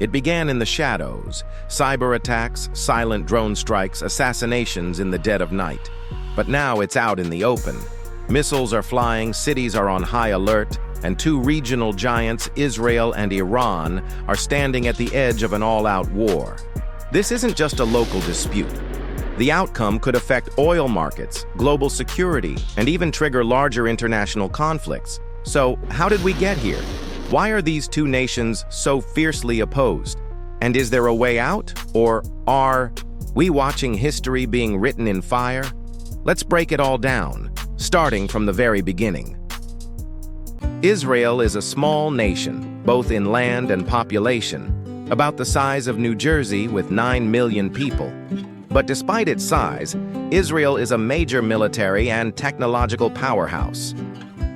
It began in the shadows: cyber attacks, silent drone strikes, assassinations in the dead of night. But now it's out in the open. Missiles are flying, cities are on high alert, and two regional giants, Israel and Iran, are standing at the edge of an all-out war. This isn't just a local dispute. The outcome could affect oil markets, global security, and even trigger larger international conflicts. So, how did we get here? Why are these two nations so fiercely opposed? And is there a way out? Or are we watching history being written in fire? Let's break it all down, starting from the very beginning. Israel is a small nation, both in land and population, about the size of New Jersey with 9 million people. But despite its size, Israel is a major military and technological powerhouse.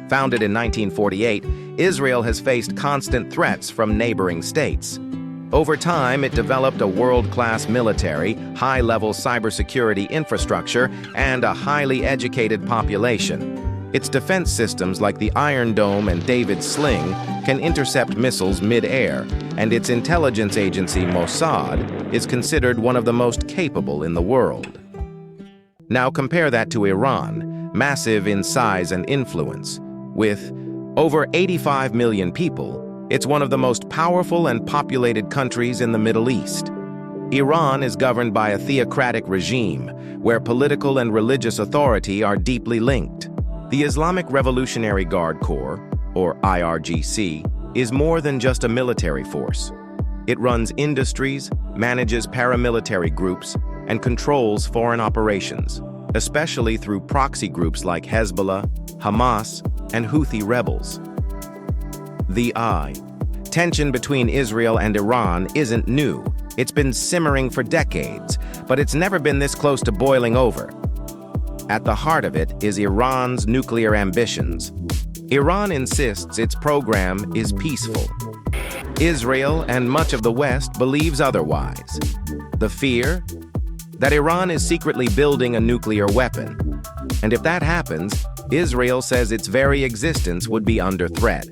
Founded in 1948, Israel has faced constant threats from neighboring states. Over time, it developed a world-class military, high-level cybersecurity infrastructure, and a highly educated population. Its defense systems like the Iron Dome and David's Sling can intercept missiles mid-air, and its intelligence agency, Mossad, is considered one of the most capable in the world. Now compare that to Iran, massive in size and influence. With over 85 million people, it's one of the most powerful and populated countries in the Middle East. Iran is governed by a theocratic regime, where political and religious authority are deeply linked. The Islamic Revolutionary Guard Corps, or IRGC, is more than just a military force. It runs industries, manages paramilitary groups, and controls foreign operations, especially through proxy groups like Hezbollah, Hamas, and Houthi rebels. Tension between Israel and Iran isn't new. It's been simmering for decades, but it's never been this close to boiling over. At the heart of it is Iran's nuclear ambitions. Iran insists its program is peaceful. Israel and much of the West believes otherwise. The fear? That Iran is secretly building a nuclear weapon. And if that happens, Israel says its very existence would be under threat.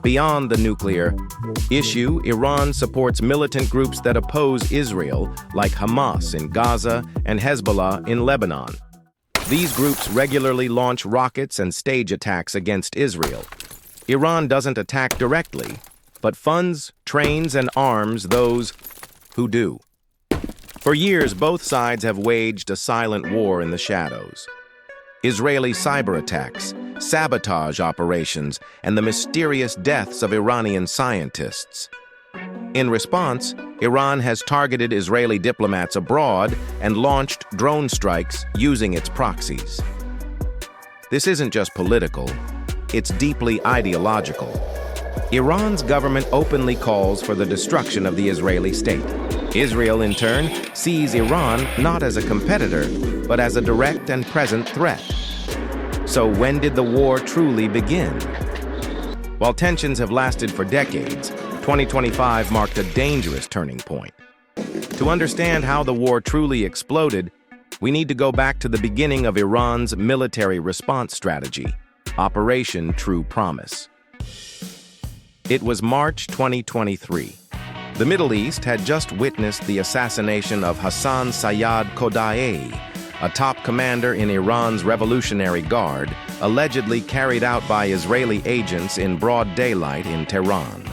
Beyond the nuclear issue, Iran supports militant groups that oppose Israel, like Hamas in Gaza and Hezbollah in Lebanon. These groups regularly launch rockets and stage attacks against Israel. Iran doesn't attack directly, but funds, trains, and arms those who do. For years, both sides have waged a silent war in the shadows. Israeli cyber attacks, sabotage operations, and the mysterious deaths of Iranian scientists. In response, Iran has targeted Israeli diplomats abroad and launched drone strikes using its proxies. This isn't just political, it's deeply ideological. Iran's government openly calls for the destruction of the Israeli state. Israel, in turn, sees Iran not as a competitor, but as a direct and present threat. So when did the war truly begin? While tensions have lasted for decades, 2025 marked a dangerous turning point. To understand how the war truly exploded, we need to go back to the beginning of Iran's military response strategy, Operation True Promise. It was March 2023. The Middle East had just witnessed the assassination of Hassan Sayyad Kodai, a top commander in Iran's Revolutionary Guard, allegedly carried out by Israeli agents in broad daylight in Tehran.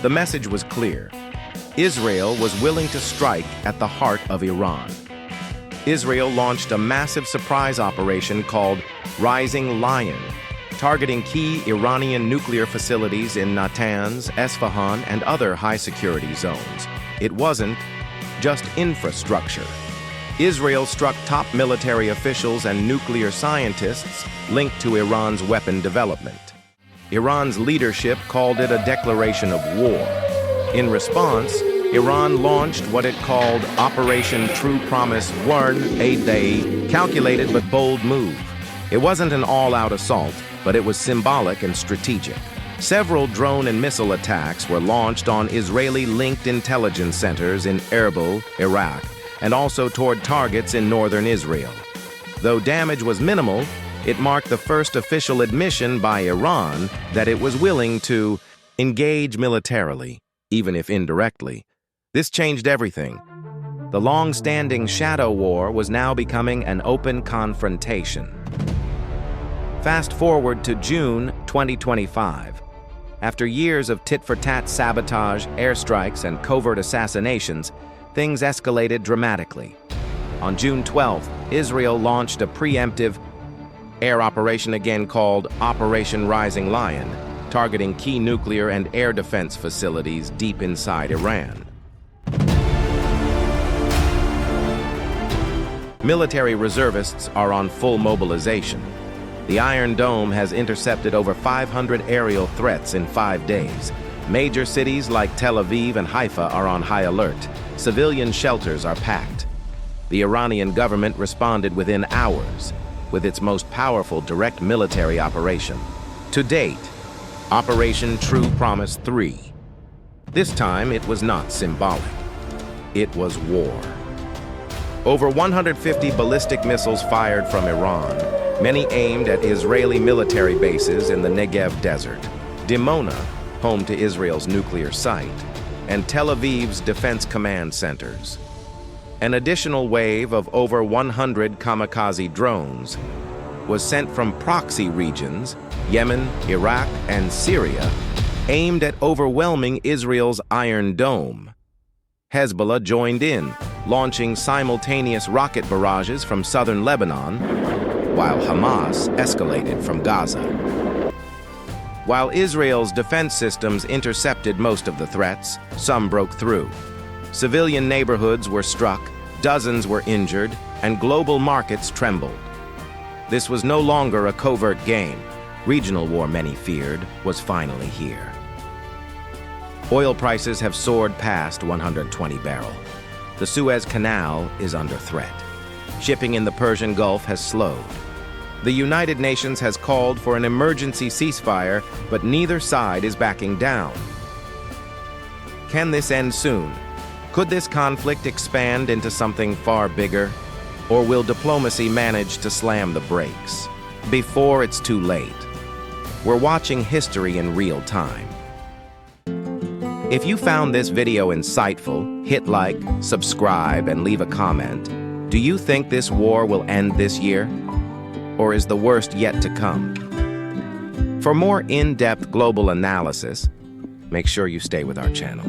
The message was clear. Israel was willing to strike at the heart of Iran. Israel launched a massive surprise operation called Rising Lion, targeting key Iranian nuclear facilities in Natanz, Esfahan, and other high-security zones. It wasn't just infrastructure. Israel struck top military officials and nuclear scientists linked to Iran's weapon development. Iran's leadership called it a declaration of war. In response, Iran launched what it called Operation True Promise Warn, a calculated but bold move. It wasn't an all-out assault, but it was symbolic and strategic. Several drone and missile attacks were launched on Israeli-linked intelligence centers in Erbil, Iraq, and also toward targets in northern Israel. Though damage was minimal, it marked the first official admission by Iran that it was willing to engage militarily. even if indirectly. This changed everything. The long-standing shadow war was now becoming an open confrontation. Fast forward to June 2025. After years of tit-for-tat sabotage, airstrikes, and covert assassinations, things escalated dramatically. On June 12th, Israel launched a preemptive air operation again called Operation Rising Lion, targeting key nuclear and air defense facilities deep inside Iran. Military reservists are on full mobilization. The Iron Dome has intercepted over 500 aerial threats in 5 days. Major cities like Tel Aviv and Haifa are on high alert. Civilian shelters are packed. The Iranian government responded within hours with its most powerful direct military operation. To date, Operation True Promise 3. This time, it was not symbolic. It was war. Over 150 ballistic missiles fired from Iran, many aimed at Israeli military bases in the Negev desert, Dimona, home to Israel's nuclear site, and Tel Aviv's defense command centers. An additional wave of over 100 kamikaze drones was sent from proxy regions, Yemen, Iraq, and Syria, aimed at overwhelming Israel's Iron Dome. Hezbollah joined in, launching simultaneous rocket barrages from southern Lebanon, while Hamas escalated from Gaza. While Israel's defense systems intercepted most of the threats, some broke through. Civilian neighborhoods were struck, dozens were injured, and global markets trembled. This was no longer a covert game. Regional war, many feared, was finally here. Oil prices have soared past 120 barrel. The Suez Canal is under threat. Shipping in the Persian Gulf has slowed. The United Nations has called for an emergency ceasefire, but neither side is backing down. Can this end soon? Could this conflict expand into something far bigger? Or will diplomacy manage to slam the brakes before it's too late? We're watching history in real time. If you found this video insightful, hit like, subscribe, and leave a comment. Do you think this war will end this year? Or is the worst yet to come? For more in-depth global analysis, make sure you stay with our channel.